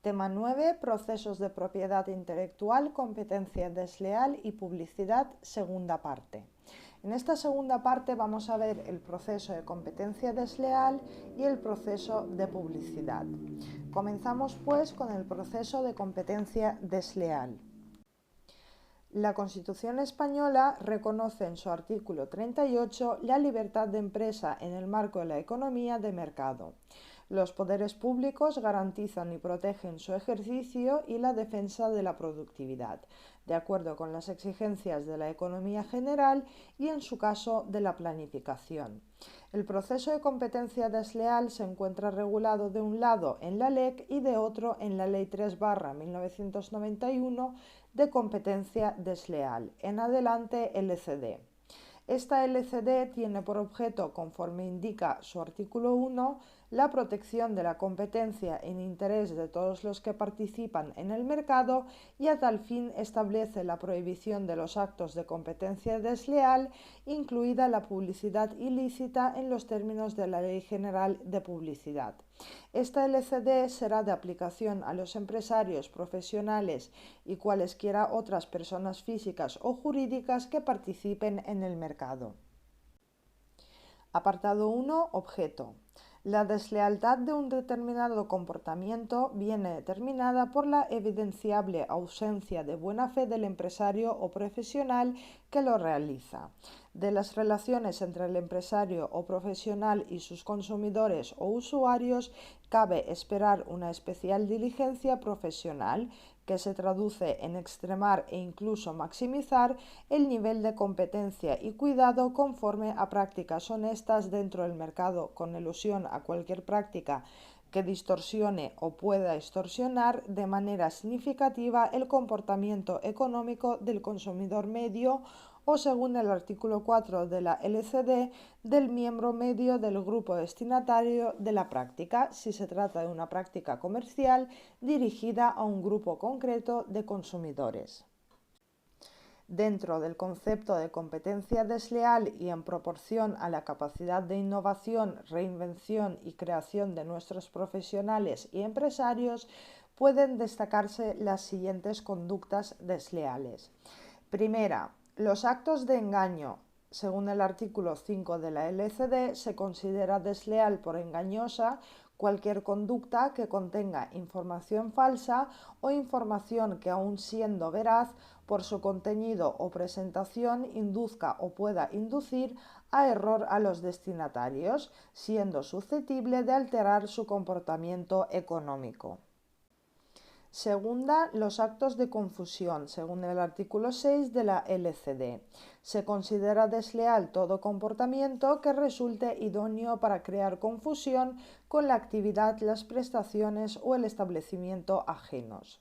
Tema 9. Procesos de propiedad intelectual, competencia desleal y publicidad, segunda parte. En esta segunda parte vamos a ver el proceso de competencia desleal y el proceso de publicidad. Comenzamos pues con el proceso de competencia desleal. La Constitución española reconoce en su artículo 38 la libertad de empresa en el marco de la economía de mercado. Los poderes públicos garantizan y protegen su ejercicio y la defensa de la productividad, de acuerdo con las exigencias de la economía general y, en su caso, de la planificación. El proceso de competencia desleal se encuentra regulado de un lado en la LEC y de otro en la Ley 3/1991 de competencia desleal, en adelante LCD. Esta LCD tiene por objeto, conforme indica su artículo 1, la protección de la competencia en interés de todos los que participan en el mercado y a tal fin establece la prohibición de los actos de competencia desleal, incluida la publicidad ilícita en los términos de la Ley General de Publicidad. Esta LCD será de aplicación a los empresarios, profesionales y cualesquiera otras personas físicas o jurídicas que participen en el mercado. Apartado 1. Objeto. La deslealtad de un determinado comportamiento viene determinada por la evidenciable ausencia de buena fe del empresario o profesional que lo realiza. De las relaciones entre el empresario o profesional y sus consumidores o usuarios, cabe esperar una especial diligencia profesional que se traduce en extremar e incluso maximizar el nivel de competencia y cuidado conforme a prácticas honestas dentro del mercado, con elusión a cualquier práctica que distorsione o pueda distorsionar de manera significativa el comportamiento económico del consumidor medio o, según el artículo 4 de la LCD, del miembro medio del grupo destinatario de la práctica, si se trata de una práctica comercial dirigida a un grupo concreto de consumidores. Dentro del concepto de competencia desleal y en proporción a la capacidad de innovación, reinvención y creación de nuestros profesionales y empresarios, pueden destacarse las siguientes conductas desleales. Primera, los actos de engaño. Según el artículo 5 de la LCD, se considera desleal por engañosa cualquier conducta que contenga información falsa o información que, aun siendo veraz, por su contenido o presentación induzca o pueda inducir a error a los destinatarios, siendo susceptible de alterar su comportamiento económico. Segunda, los actos de confusión, según el artículo 6 de la LCD. Se considera desleal todo comportamiento que resulte idóneo para crear confusión con la actividad, las prestaciones o el establecimiento ajenos.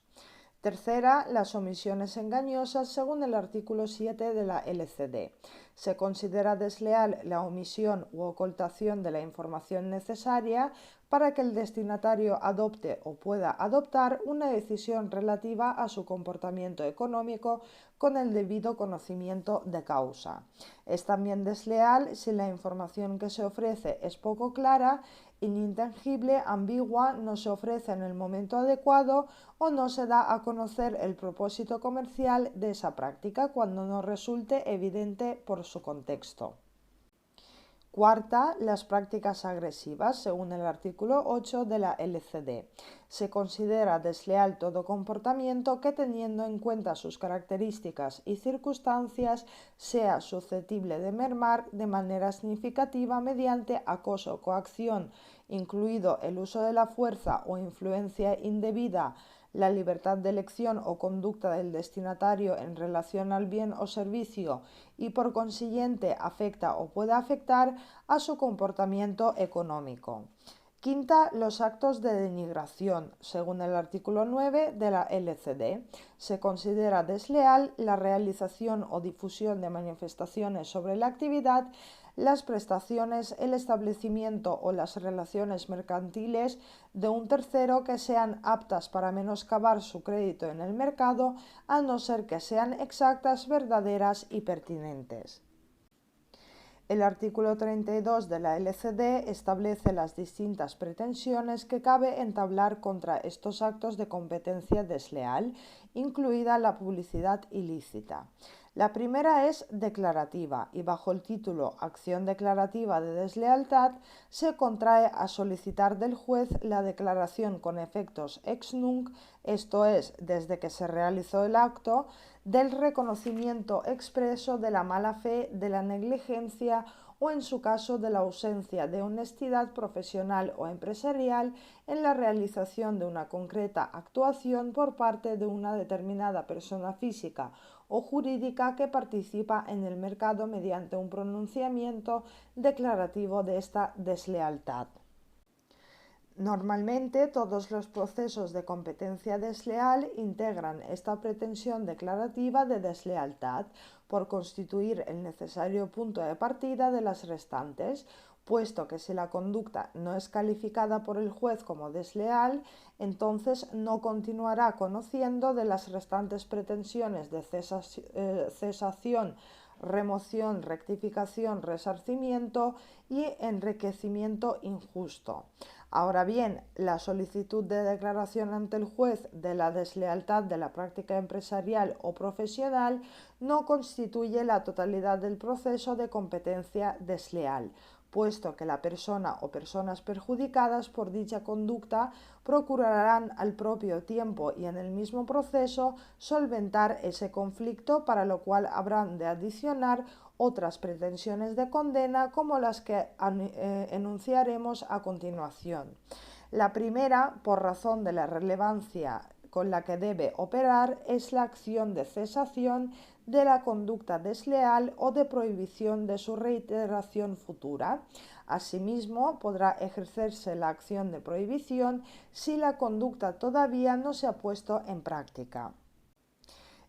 Tercera, las omisiones engañosas, según el artículo 7 de la LCD. Se considera desleal la omisión u ocultación de la información necesaria para que el destinatario adopte o pueda adoptar una decisión relativa a su comportamiento económico con el debido conocimiento de causa. Es también desleal si la información que se ofrece es poco clara, inintangible, ambigua, no se ofrece en el momento adecuado o no se da a conocer el propósito comercial de esa práctica cuando no resulte evidente por su contexto. Cuarta, las prácticas agresivas, según el artículo 8 de la LCD. Se considera desleal todo comportamiento que, teniendo en cuenta sus características y circunstancias, sea susceptible de mermar de manera significativa mediante acoso, coacción, incluido el uso de la fuerza o influencia indebida, la libertad de elección o conducta del destinatario en relación al bien o servicio y, por consiguiente, afecta o puede afectar a su comportamiento económico. Quinta, los actos de denigración. Según el artículo 9 de la LCD, se considera desleal la realización o difusión de manifestaciones sobre la actividad, las prestaciones, el establecimiento o las relaciones mercantiles de un tercero que sean aptas para menoscabar su crédito en el mercado, a no ser que sean exactas, verdaderas y pertinentes. El artículo 32 de la LCD establece las distintas pretensiones que cabe entablar contra estos actos de competencia desleal, incluida la publicidad ilícita. La primera es declarativa y bajo el título Acción declarativa de deslealtad se contrae a solicitar del juez la declaración con efectos ex nunc, esto es, desde que se realizó el acto, del reconocimiento expreso de la mala fe, de la negligencia o en su caso de la ausencia de honestidad profesional o empresarial en la realización de una concreta actuación por parte de una determinada persona física o jurídica que participa en el mercado mediante un pronunciamiento declarativo de esta deslealtad. Normalmente todos los procesos de competencia desleal integran esta pretensión declarativa de deslealtad por constituir el necesario punto de partida de las restantes, puesto que si la conducta no es calificada por el juez como desleal, entonces no continuará conociendo de las restantes pretensiones de cesación, remoción, rectificación, resarcimiento y enriquecimiento injusto. Ahora bien, la solicitud de declaración ante el juez de la deslealtad de la práctica empresarial o profesional no constituye la totalidad del proceso de competencia desleal, puesto que la persona o personas perjudicadas por dicha conducta procurarán al propio tiempo y en el mismo proceso solventar ese conflicto, para lo cual habrán de adicionar otras pretensiones de condena como las que enunciaremos a continuación. La primera, por razón de la relevancia con la que debe operar, es la acción de cesación de la conducta desleal o de prohibición de su reiteración futura. Asimismo, podrá ejercerse la acción de prohibición si la conducta todavía no se ha puesto en práctica.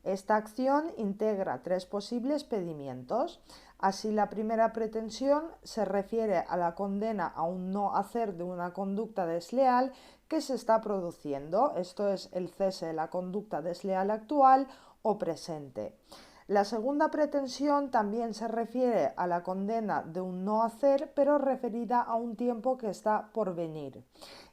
Esta acción integra tres posibles pedimientos. Así, la primera pretensión se refiere a la condena a un no hacer de una conducta desleal que se está produciendo, esto es, el cese de la conducta desleal actual o presente. La segunda pretensión también se refiere a la condena de un no hacer, pero referida a un tiempo que está por venir.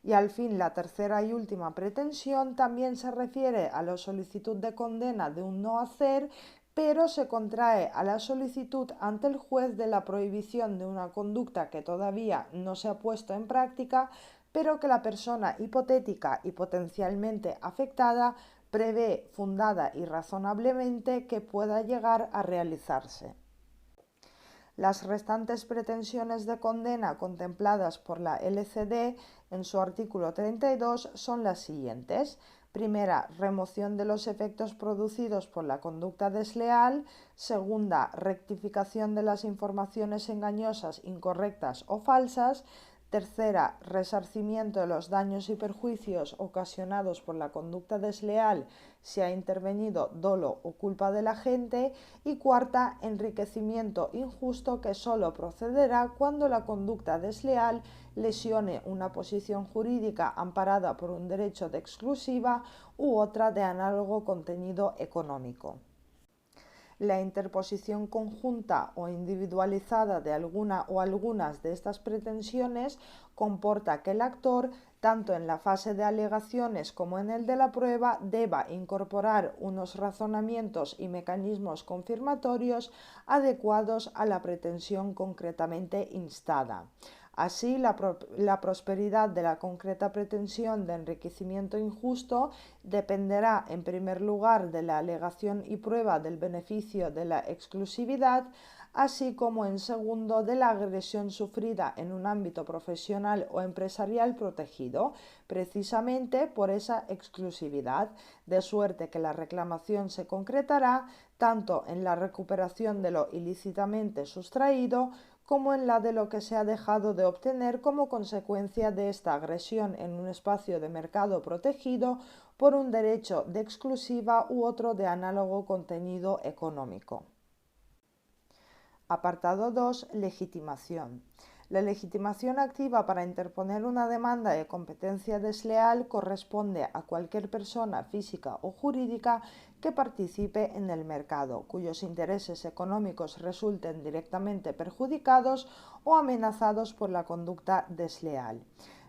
Y al fin, la tercera y última pretensión también se refiere a la solicitud de condena de un no hacer, pero se contrae a la solicitud ante el juez de la prohibición de una conducta que todavía no se ha puesto en práctica, pero que la persona hipotética y potencialmente afectada prevé fundada y razonablemente que pueda llegar a realizarse. Las restantes pretensiones de condena contempladas por la LCD en su artículo 32 son las siguientes. Primera, remoción de los efectos producidos por la conducta desleal. Segunda, rectificación de las informaciones engañosas, incorrectas o falsas. Tercera, resarcimiento de los daños y perjuicios ocasionados por la conducta desleal si ha intervenido dolo o culpa del agente. Y cuarta, enriquecimiento injusto, que solo procederá cuando la conducta desleal lesione una posición jurídica amparada por un derecho de exclusiva u otra de análogo contenido económico. La interposición conjunta o individualizada de alguna o algunas de estas pretensiones comporta que el actor, tanto en la fase de alegaciones como en el de la prueba, deba incorporar unos razonamientos y mecanismos confirmatorios adecuados a la pretensión concretamente instada. Así, la prosperidad de la concreta pretensión de enriquecimiento injusto dependerá, en primer lugar, de la alegación y prueba del beneficio de la exclusividad, así como, en segundo, de la agresión sufrida en un ámbito profesional o empresarial protegido, precisamente por esa exclusividad, de suerte que la reclamación se concretará tanto en la recuperación de lo ilícitamente sustraído como en la de lo que se ha dejado de obtener como consecuencia de esta agresión en un espacio de mercado protegido por un derecho de exclusiva u otro de análogo contenido económico. Apartado 2. Legitimación. La legitimación activa para interponer una demanda de competencia desleal corresponde a cualquier persona física o jurídica que participe en el mercado, cuyos intereses económicos resulten directamente perjudicados o amenazados por la conducta desleal.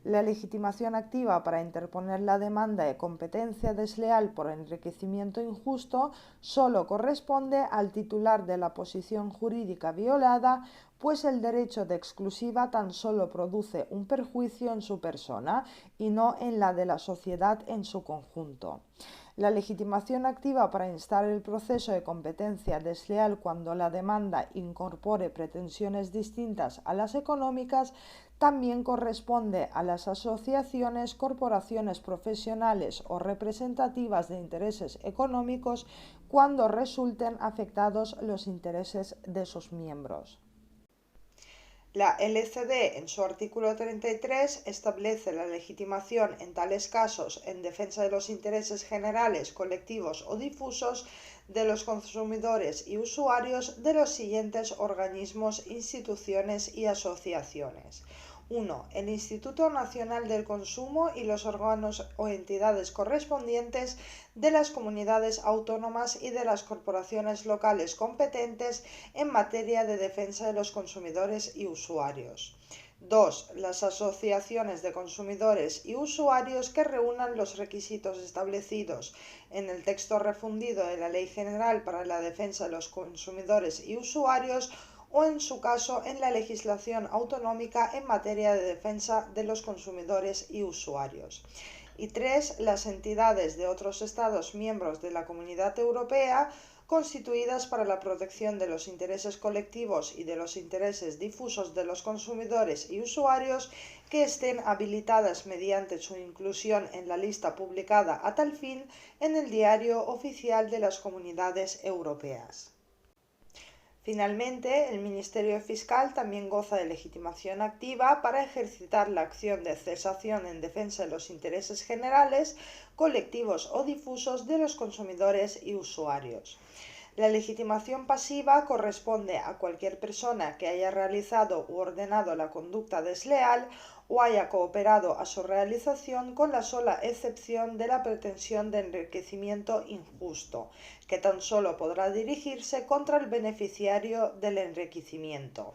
La legitimación activa para interponer la demanda de competencia desleal por enriquecimiento injusto solo corresponde al titular de la posición jurídica violada, pues el derecho de exclusiva tan solo produce un perjuicio en su persona y no en la de la sociedad en su conjunto. La legitimación activa para instar el proceso de competencia desleal cuando la demanda incorpore pretensiones distintas a las económicas también corresponde a las asociaciones, corporaciones profesionales o representativas de intereses económicos cuando resulten afectados los intereses de sus miembros. La LCD, en su artículo 33, establece la legitimación en tales casos en defensa de los intereses generales, colectivos o difusos de los consumidores y usuarios de los siguientes organismos, instituciones y asociaciones. 1. El Instituto Nacional del Consumo y los órganos o entidades correspondientes de las comunidades autónomas y de las corporaciones locales competentes en materia de defensa de los consumidores y usuarios. 2. Las asociaciones de consumidores y usuarios que reúnan los requisitos establecidos en el texto refundido de la Ley General para la Defensa de los Consumidores y Usuarios o, en su caso, en la legislación autonómica en materia de defensa de los consumidores y usuarios. Y 3. Las entidades de otros Estados miembros de la Comunidad Europea constituidas para la protección de los intereses colectivos y de los intereses difusos de los consumidores y usuarios que estén habilitadas mediante su inclusión en la lista publicada a tal fin en el Diario Oficial de las Comunidades Europeas. Finalmente, el Ministerio Fiscal también goza de legitimación activa para ejercitar la acción de cesación en defensa de los intereses generales, colectivos o difusos de los consumidores y usuarios. La legitimación pasiva corresponde a cualquier persona que haya realizado u ordenado la conducta desleal o haya cooperado a su realización, con la sola excepción de la pretensión de enriquecimiento injusto, que tan solo podrá dirigirse contra el beneficiario del enriquecimiento.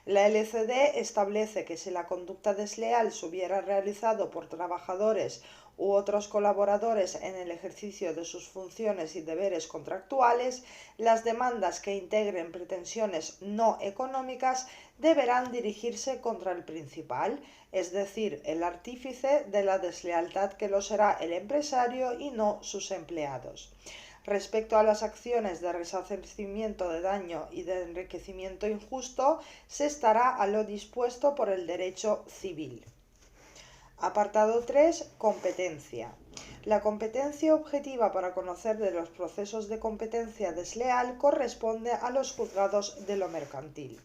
La LCD establece que si la conducta desleal se hubiera realizado por trabajadores u otros colaboradores en el ejercicio de sus funciones y deberes contractuales, las demandas que integren pretensiones no económicas deberán dirigirse contra el principal, es decir, el artífice de la deslealtad, que lo será el empresario y no sus empleados. Respecto a las acciones de resarcimiento de daño y de enriquecimiento injusto, se estará a lo dispuesto por el derecho civil. Apartado 3. Competencia. La competencia objetiva para conocer de los procesos de competencia desleal corresponde a los juzgados de lo mercantil.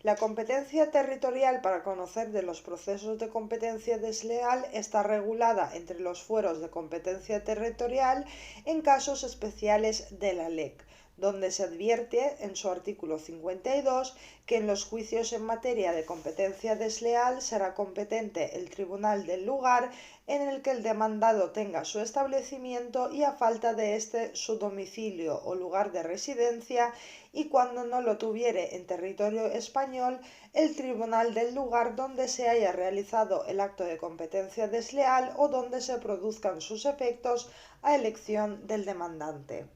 La competencia territorial para conocer de los procesos de competencia desleal está regulada entre los fueros de competencia territorial en casos especiales de la LEC, donde se advierte en su artículo 52 que en los juicios en materia de competencia desleal será competente el tribunal del lugar en el que el demandado tenga su establecimiento y, a falta de éste, su domicilio o lugar de residencia, y cuando no lo tuviere en territorio español, el tribunal del lugar donde se haya realizado el acto de competencia desleal o donde se produzcan sus efectos a elección del demandante.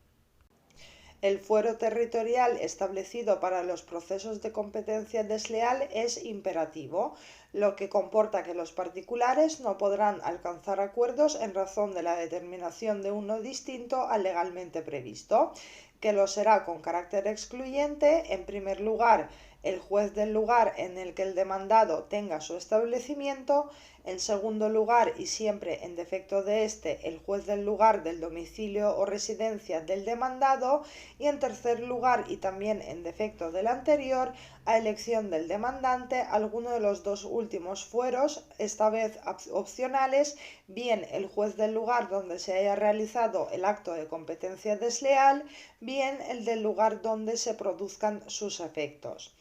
El fuero territorial establecido para los procesos de competencia desleal es imperativo, lo que comporta que los particulares no podrán alcanzar acuerdos en razón de la determinación de uno distinto al legalmente previsto, que lo será con carácter excluyente, en primer lugar, el juez del lugar en el que el demandado tenga su establecimiento; en segundo lugar, y siempre en defecto de éste, el juez del lugar del domicilio o residencia del demandado; y en tercer lugar, y también en defecto del anterior, a elección del demandante, alguno de los dos últimos fueros, esta vez opcionales, bien el juez del lugar donde se haya realizado el acto de competencia desleal, bien el del lugar donde se produzcan sus efectos.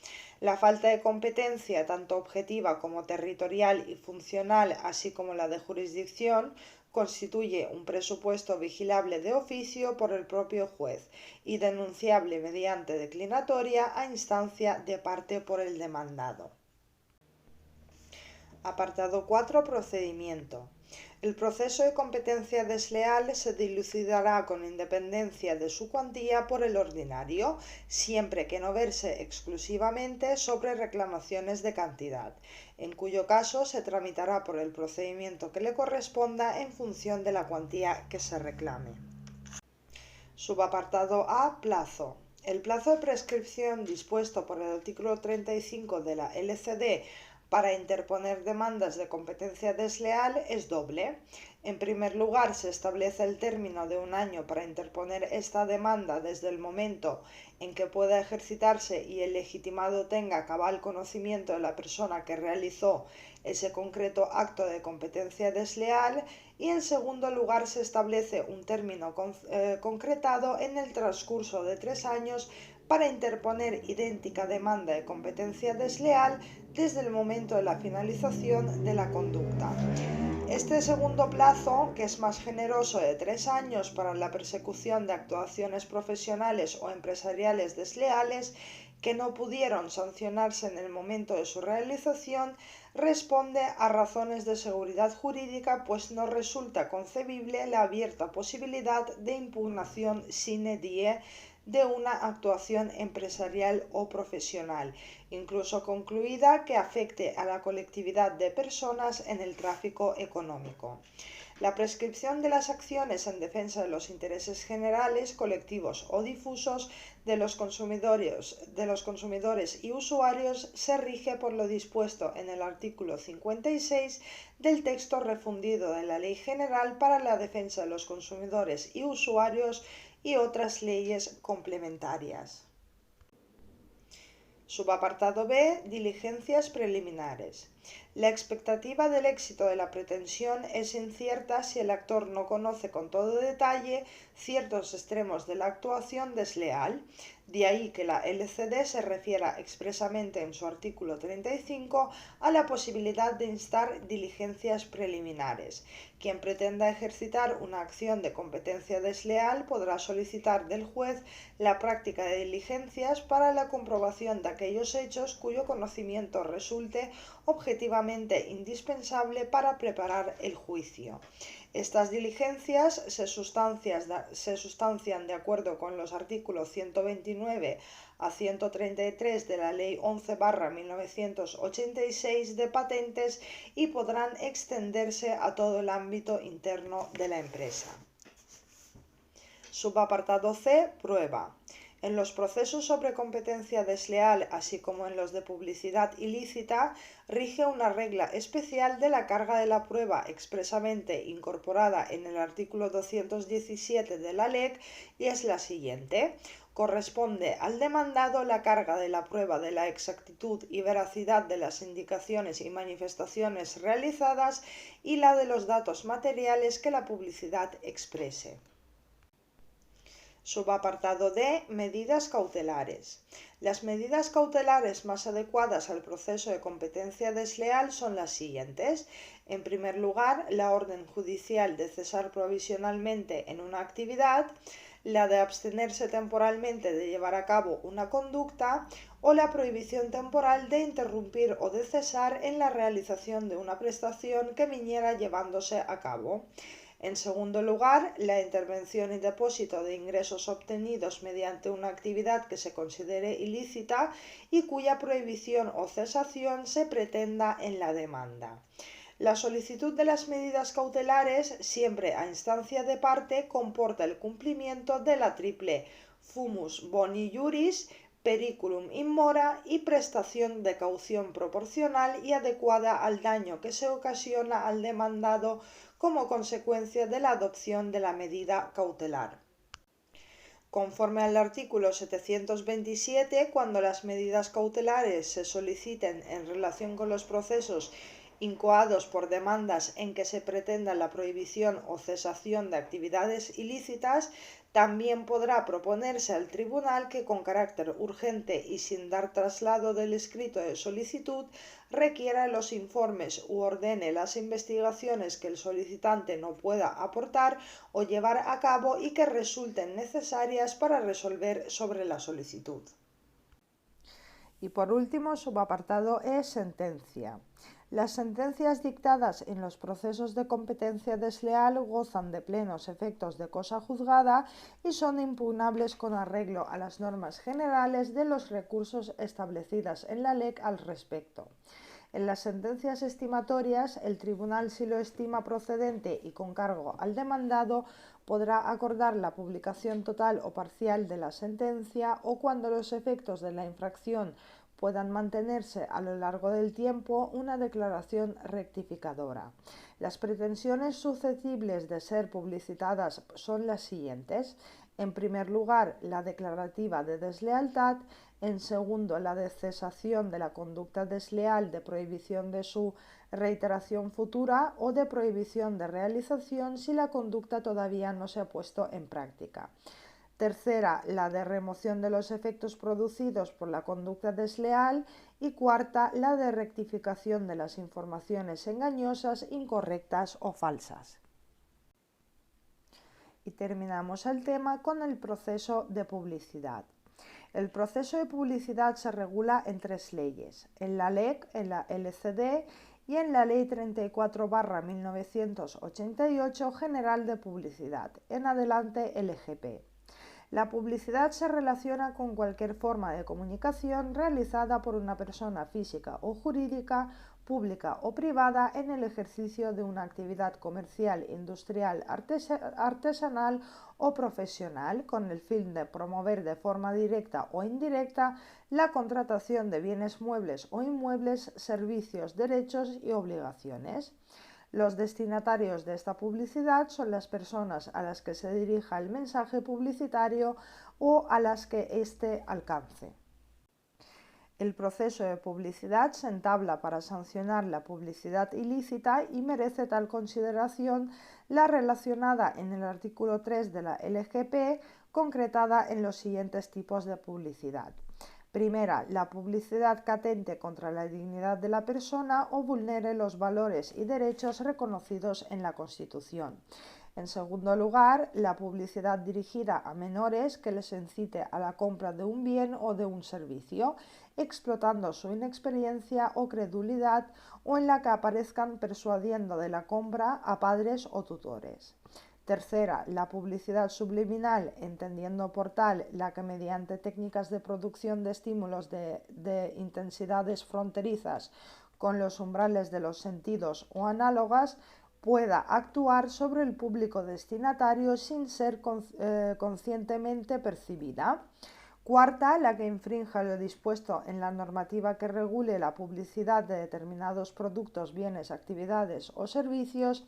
La falta de competencia, tanto objetiva como territorial y funcional, así como la de jurisdicción, constituye un presupuesto vigilable de oficio por el propio juez y denunciable mediante declinatoria a instancia de parte por el demandado. Apartado 4. Procedimiento. El proceso de competencia desleal se dilucidará con independencia de su cuantía por el ordinario, siempre que no verse exclusivamente sobre reclamaciones de cantidad, en cuyo caso se tramitará por el procedimiento que le corresponda en función de la cuantía que se reclame. Subapartado A. Plazo. El plazo de prescripción dispuesto por el artículo 35 de la LCD para interponer demandas de competencia desleal es doble. En primer lugar, se establece el término de un año para interponer esta demanda desde el momento en que pueda ejercitarse y el legitimado tenga cabal conocimiento de la persona que realizó ese concreto acto de competencia desleal, y en segundo lugar se establece un término concretado en el transcurso de 3 años para interponer idéntica demanda de competencia desleal desde el momento de la finalización de la conducta. Este segundo plazo, que es más generoso, de 3 años para la persecución de actuaciones profesionales o empresariales desleales que no pudieron sancionarse en el momento de su realización, responde a razones de seguridad jurídica, pues no resulta concebible la abierta posibilidad de impugnación sine die de una actuación empresarial o profesional, incluso concluida, que afecte a la colectividad de personas en el tráfico económico. La prescripción de las acciones en defensa de los intereses generales, colectivos o difusos de los consumidores y usuarios se rige por lo dispuesto en el artículo 56 del texto refundido de la Ley General para la Defensa de los Consumidores y Usuarios y otras leyes complementarias. Subapartado B. Diligencias preliminares. La expectativa del éxito de la pretensión es incierta si el actor no conoce con todo detalle ciertos extremos de la actuación desleal. De ahí que la LCD se refiera expresamente en su artículo 35 a la posibilidad de instar diligencias preliminares. Quien pretenda ejercitar una acción de competencia desleal podrá solicitar del juez la práctica de diligencias para la comprobación de aquellos hechos cuyo conocimiento resulte objetivamente indispensable para preparar el juicio. Estas diligencias se sustancian de acuerdo con los artículos 129 a 133 de la Ley 11/1986 de patentes y podrán extenderse a todo el ámbito interno de la empresa. Subapartado C. Prueba. En los procesos sobre competencia desleal, así como en los de publicidad ilícita, rige una regla especial de la carga de la prueba expresamente incorporada en el artículo 217 de la LEC, y es la siguiente. Corresponde al demandado la carga de la prueba de la exactitud y veracidad de las indicaciones y manifestaciones realizadas y la de los datos materiales que la publicidad exprese. Subapartado D. Medidas cautelares. Las medidas cautelares más adecuadas al proceso de competencia desleal son las siguientes. En primer lugar, la orden judicial de cesar provisionalmente en una actividad, la de abstenerse temporalmente de llevar a cabo una conducta o la prohibición temporal de interrumpir o de cesar en la realización de una prestación que viniera llevándose a cabo. En segundo lugar, la intervención y depósito de ingresos obtenidos mediante una actividad que se considere ilícita y cuya prohibición o cesación se pretenda en la demanda. La solicitud de las medidas cautelares, siempre a instancia de parte, comporta el cumplimiento de la triple fumus boni juris, periculum in mora y prestación de caución proporcional y adecuada al daño que se ocasiona al demandado como consecuencia de la adopción de la medida cautelar. Conforme al artículo 727, cuando las medidas cautelares se soliciten en relación con los procesos incoados por demandas en que se pretenda la prohibición o cesación de actividades ilícitas, también podrá proponerse al tribunal que con carácter urgente y sin dar traslado del escrito de solicitud requiera los informes u ordene las investigaciones que el solicitante no pueda aportar o llevar a cabo y que resulten necesarias para resolver sobre la solicitud. Y por último, subapartado E, sentencia. Las sentencias dictadas en los procesos de competencia desleal gozan de plenos efectos de cosa juzgada y son impugnables con arreglo a las normas generales de los recursos establecidas en la LEC al respecto. En las sentencias estimatorias, el tribunal, si lo estima procedente y con cargo al demandado, podrá acordar la publicación total o parcial de la sentencia o, cuando los efectos de la infracción puedan mantenerse a lo largo del tiempo, una declaración rectificadora. Las pretensiones susceptibles de ser publicitadas son las siguientes. En primer lugar, la declarativa de deslealtad. En segundo, la de cesación de la conducta desleal, de prohibición de su reiteración futura o de prohibición de realización si la conducta todavía no se ha puesto en práctica. Tercera, la de remoción de los efectos producidos por la conducta desleal. Y cuarta, la de rectificación de las informaciones engañosas, incorrectas o falsas. Y terminamos el tema con el proceso de publicidad. El proceso de publicidad se regula en tres leyes: en la LEC, en la LCD y en la Ley 34/1988 General de Publicidad, en adelante LGP. La publicidad se relaciona con cualquier forma de comunicación realizada por una persona física o jurídica, pública o privada, en el ejercicio de una actividad comercial, industrial, artesanal o profesional, con el fin de promover de forma directa o indirecta la contratación de bienes muebles o inmuebles, servicios, derechos y obligaciones. Los destinatarios de esta publicidad son las personas a las que se dirija el mensaje publicitario o a las que éste alcance. El proceso de publicidad se entabla para sancionar la publicidad ilícita y merece tal consideración la relacionada en el artículo 3 de la LGP, concretada en los siguientes tipos de publicidad. Primera, la publicidad que atente contra la dignidad de la persona o vulnere los valores y derechos reconocidos en la Constitución. En segundo lugar, la publicidad dirigida a menores que les incite a la compra de un bien o de un servicio, explotando su inexperiencia o credulidad, o en la que aparezcan persuadiendo de la compra a padres o tutores. Tercera, la publicidad subliminal, entendiendo por tal la que mediante técnicas de producción de estímulos de intensidades fronterizas con los umbrales de los sentidos o análogas, pueda actuar sobre el público destinatario sin ser conscientemente percibida. Cuarta, la que infrinja lo dispuesto en la normativa que regule la publicidad de determinados productos, bienes, actividades o servicios.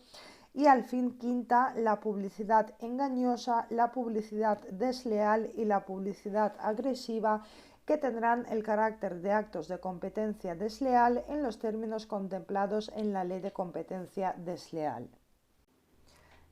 Y al fin, quinta, la publicidad engañosa, la publicidad desleal y la publicidad agresiva, que tendrán el carácter de actos de competencia desleal en los términos contemplados en la Ley de Competencia Desleal.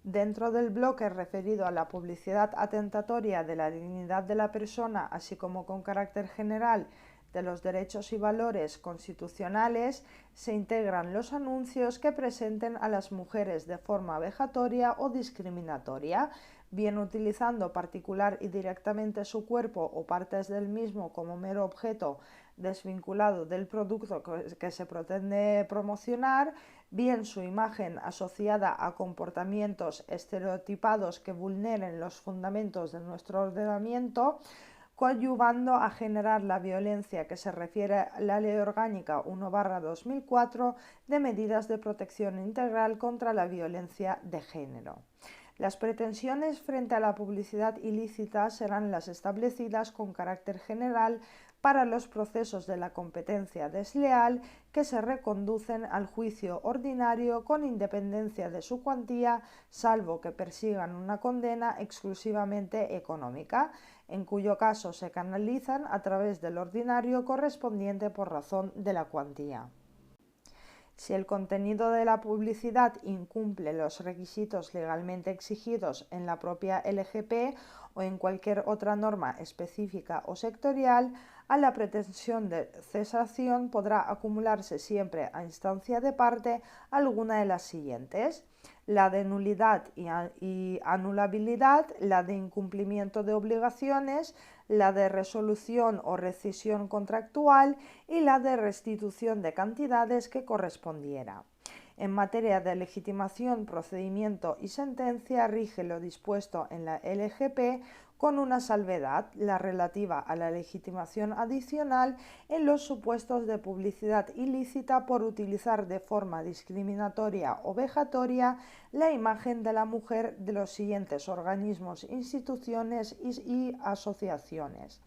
Dentro del bloque referido a la publicidad atentatoria de la dignidad de la persona, así como con carácter general de los derechos y valores constitucionales, se integran los anuncios que presenten a las mujeres de forma vejatoria o discriminatoria, bien utilizando particular y directamente su cuerpo o partes del mismo como mero objeto desvinculado del producto que se pretende promocionar, bien su imagen asociada a comportamientos estereotipados que vulneren los fundamentos de nuestro ordenamiento, coadyuvando a generar la violencia que se refiere a la Ley Orgánica 1/2004 de medidas de protección integral contra la violencia de género. Las pretensiones frente a la publicidad ilícita serán las establecidas con carácter general para los procesos de la competencia desleal, que se reconducen al juicio ordinario con independencia de su cuantía, salvo que persigan una condena exclusivamente económica, en cuyo caso se canalizan a través del ordinario correspondiente por razón de la cuantía. Si el contenido de la publicidad incumple los requisitos legalmente exigidos en la propia LGP o en cualquier otra norma específica o sectorial, a la pretensión de cesación podrá acumularse siempre a instancia de parte alguna de las siguientes: la de nulidad y anulabilidad, la de incumplimiento de obligaciones, la de resolución o rescisión contractual y la de restitución de cantidades que correspondiera. En materia de legitimación, procedimiento y sentencia rige lo dispuesto en la LGP, con una salvedad, la relativa a la legitimación adicional en los supuestos de publicidad ilícita por utilizar de forma discriminatoria o vejatoria la imagen de la mujer de los siguientes organismos, instituciones y asociaciones.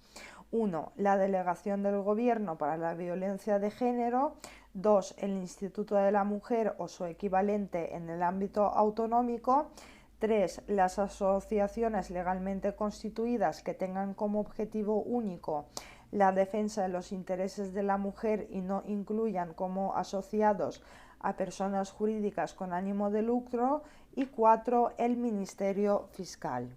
1. La Delegación del Gobierno para la Violencia de Género. 2. El Instituto de la Mujer o su equivalente en el ámbito autonómico. 3. Las asociaciones legalmente constituidas que tengan como objetivo único la defensa de los intereses de la mujer y no incluyan como asociados a personas jurídicas con ánimo de lucro. Y 4. El Ministerio Fiscal.